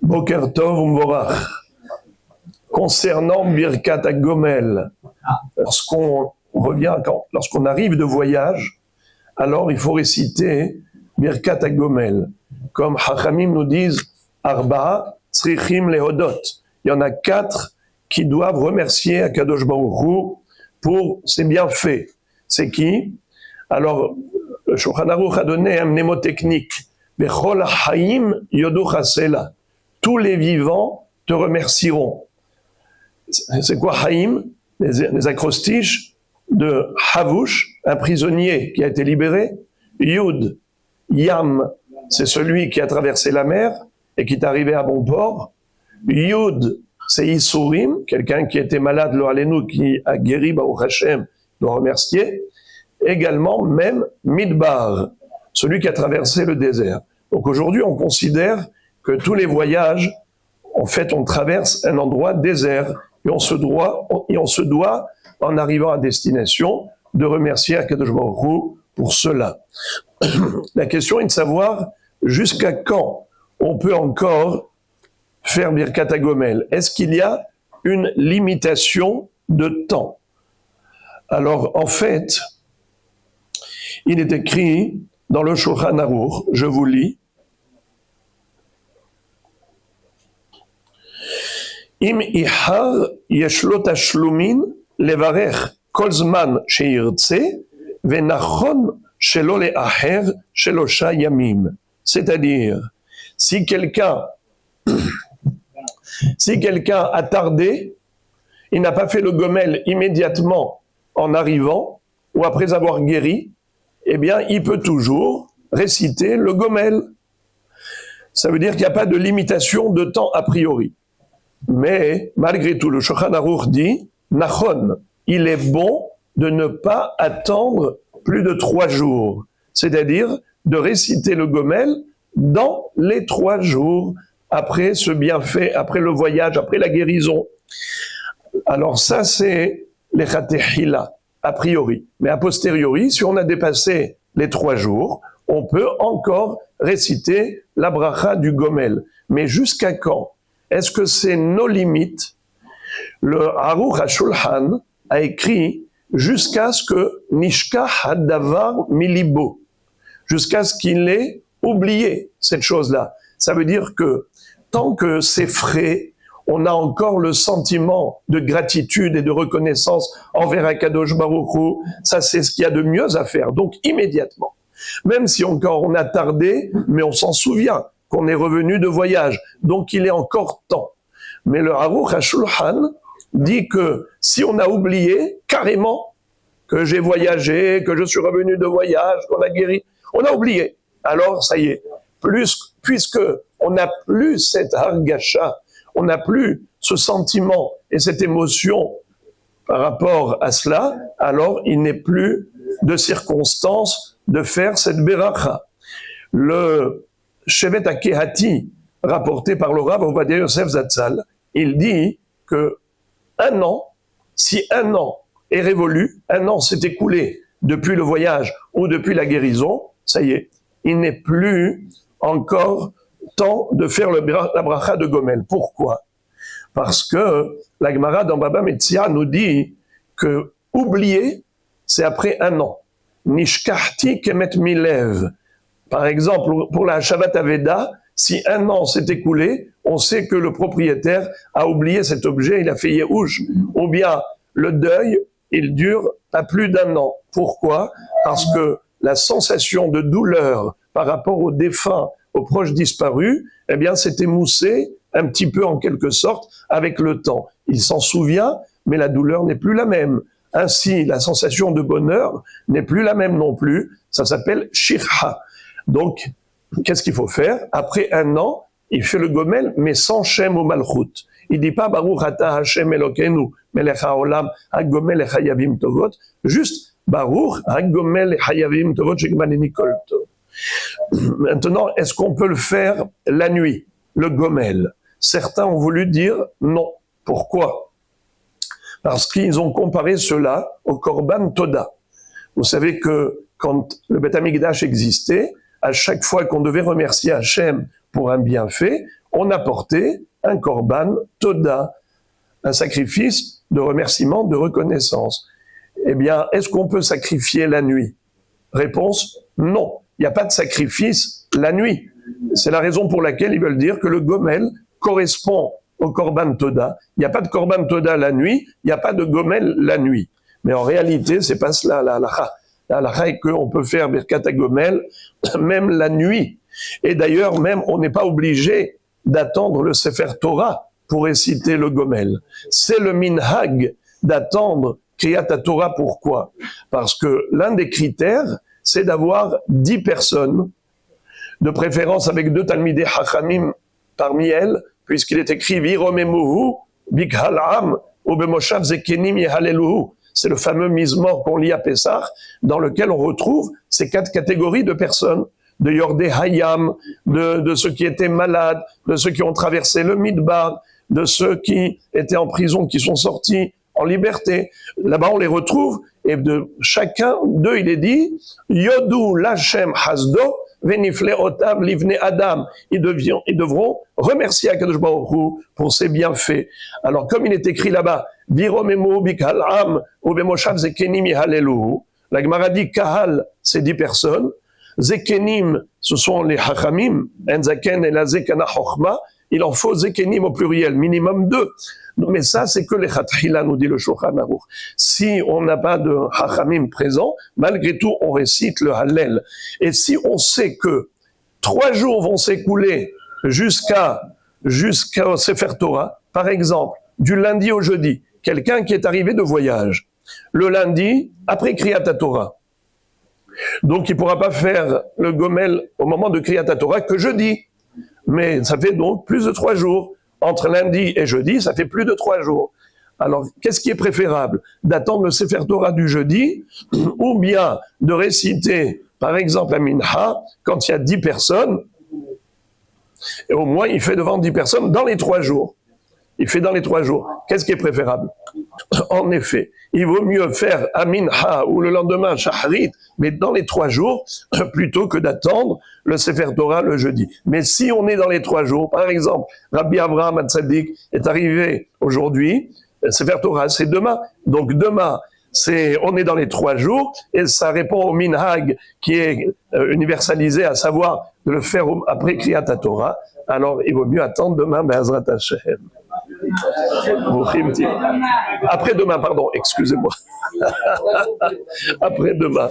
Boker Tov Umvorach. Concernant Birkat HaGomel, lorsqu'on arrive de voyage, alors il faut réciter Birkat HaGomel. Comme Chachamim nous disent, Arba'a Tzrichim Lehodot. Il y en a 4 qui doivent remercier Akadosh Baruch Hu pour ses bienfaits. C'est qui? Alors, le Shulchan Aruch a donné un mnémotechnique. Bechol Haim Yodu Chasela. Tous les vivants te remercieront. C'est quoi Haïm? Les acrostiches de Havush, un prisonnier qui a été libéré. Yud, Yam, c'est celui qui a traversé la mer et qui est arrivé à bon port. Yud, c'est Isurim, quelqu'un qui était malade, lo alenu, qui a guéri, Baruch Hashem, doit remercier. Également, même Midbar, celui qui a traversé le désert. Donc aujourd'hui, on considère que tous les voyages, en fait, on traverse un endroit désert. Et on se doit, en arrivant à destination, de remercier Akadosh Baruch Hu pour cela. La question est de savoir jusqu'à quand on peut encore faire Birkat HaGomel. Est-ce qu'il y a une limitation de temps? Alors, en fait, il est écrit dans le Shulchan Aruch, je vous lis, Im ihar yeshlo tashlumin levarech kol zman sheyirtze venachon shelo leacher shelosha yamim. C'est-à-dire, si quelqu'un a tardé, il n'a pas fait le gomel immédiatement en arrivant ou après avoir guéri, eh bien, il peut toujours réciter le gomel. Ça veut dire qu'il n'y a pas de limitation de temps a priori. Mais, malgré tout, le Shulchan Aruch dit, Nachon, il est bon de ne pas attendre plus de 3 jours. C'est-à-dire de réciter le gomel dans les 3 jours après ce bienfait, après le voyage, après la guérison. Alors ça, c'est les chatechila, a priori. Mais a posteriori, si on a dépassé les 3 jours, on peut encore réciter la bracha du gomel. Mais jusqu'à quand? Est-ce que c'est nos limites? Le Aruch HaShulchan a écrit jusqu'à ce que Nishka Hadavar Milibo, jusqu'à ce qu'il ait oublié cette chose-là. Ça veut dire que tant que c'est frais, on a encore le sentiment de gratitude et de reconnaissance envers Akadosh Baruch Hu. Ça, c'est ce qu'il y a de mieux à faire. Donc, immédiatement. Même si encore on a tardé, mais on s'en souvient qu'on est revenu de voyage. Donc, il est encore temps. Mais le Aruch HaShulchan dit que si on a oublié carrément que j'ai voyagé, que je suis revenu de voyage, qu'on a guéri, on a oublié. Alors, ça y est. Puisque on n'a plus cette hargasha, on n'a plus ce sentiment et cette émotion par rapport à cela, alors il n'est plus de circonstance de faire cette beracha. Le Shevet HaKehati, rapporté par le Rav Ovadia Yosef Zatzal, il dit que si un an est révolu, un an s'est écoulé depuis le voyage ou depuis la guérison, ça y est, il n'est plus encore temps de faire la bracha de Gomel. Pourquoi? Parce que la Gemara dans Baba Metzia nous dit que oublier, c'est après un an. Nishkahti kemet milev. Par exemple, pour la Shabbat Aveda, si un an s'est écoulé, on sait que le propriétaire a oublié cet objet, il a fait Yehush. Ou bien, le deuil, il dure pas plus d'un an. Pourquoi? Parce que la sensation de douleur par rapport au défunt, aux proches disparus, eh bien, s'est émoussée un petit peu en quelque sorte avec le temps. Il s'en souvient, mais la douleur n'est plus la même. Ainsi, la sensation de bonheur n'est plus la même non plus. Ça s'appelle shirha. Donc, qu'est-ce qu'il faut faire? Après un an, il fait le gomel, mais sans shem ou malchut. Il dit pas Baruch ata Hashem Elokeinu melech haolam hagomel echayavim tovot. Juste Baruch hagomel echayavim tovot shegmaleni kol tov. Maintenant, est-ce qu'on peut le faire la nuit, le gomel? Certains ont voulu dire non. Pourquoi? Parce qu'ils ont comparé cela au korban toda. Vous savez que quand le Beth Amikdash existait, à chaque fois qu'on devait remercier Hachem pour un bienfait, on apportait un korban toda, un sacrifice de remerciement, de reconnaissance. Eh bien, est-ce qu'on peut sacrifier la nuit? Réponse, non. Il n'y a pas de sacrifice la nuit. C'est la raison pour laquelle ils veulent dire que le gomel correspond au korban toda. Il n'y a pas de korban toda la nuit, il n'y a pas de gomel la nuit. Mais en réalité, c'est pas cela la halacha. La halacha est qu'on peut faire birkat gomel même la nuit. Et d'ailleurs, même, on n'est pas obligé d'attendre le Sefer Torah pour réciter le gomel. C'est le minhag d'attendre Kriyat Torah. Pourquoi? Parce que l'un des critères, c'est d'avoir 10 personnes, de préférence avec 2 talmidei hachamim parmi elles, puisqu'il est écrit Viromemuhu, Bikhal'am, Ubemoshav Zekenim Yehaleluhu. C'est le fameux Mizmor qu'on lit à Pessah, dans lequel on retrouve ces 4 catégories de personnes, de Yordé Hayam, de ceux qui étaient malades, de ceux qui ont traversé le Midbar, de ceux qui étaient en prison, qui sont sortis en liberté. Là-bas, on les retrouve, et de chacun d'eux, il est dit Yodu Lachem Hasdo, Venifle Otam Livne Adam. Ils devront remercier Akadosh Baruch Hu pour ses bienfaits. Alors, comme il est écrit là-bas, Viromemu Bikhal'am, Ubemoshav Zekenim Yehaleluhu. La Gemara dit Kahal, c'est 10 personnes. Zekenim, ce sont les Hachamim, Enzaken et la Zekana Chochma. Il en faut Zekenim au pluriel, minimum 2. Mais ça, c'est que les Chatchila, nous dit le Shulchan Aruch. Si on n'a pas de Hachamim présent, malgré tout, on récite le Hallel. Et si on sait que 3 jours vont s'écouler jusqu'au Sefer Torah, par exemple, du lundi au jeudi, quelqu'un qui est arrivé de voyage, le lundi, après Kriyat Torah, donc il ne pourra pas faire le gomel au moment de Kriyat Torah que jeudi. Mais ça fait donc plus de 3 jours. Entre lundi et jeudi, ça fait plus de 3 jours. Alors, qu'est-ce qui est préférable? D'attendre le Sefer Torah du jeudi, ou bien de réciter, par exemple, la Minha, quand il y a 10 personnes, et au moins il fait devant 10 personnes dans les 3 jours. Il fait dans les 3 jours. Qu'est-ce qui est préférable? En effet, il vaut mieux faire Aminha ou le lendemain Shaharit, mais dans les 3 jours, plutôt que d'attendre le Sefer Torah le jeudi. Mais si on est dans les 3 jours, par exemple, Rabbi Avraham Hatzadik est arrivé aujourd'hui, Sefer Torah c'est demain, donc demain, on est dans les 3 jours, et ça répond au minhag qui est universalisé, à savoir de le faire après Kriyat Torah. Alors il vaut mieux attendre demain, Be'ezrat Hashem. Après-demain, pardon, excusez-moi. Après-demain.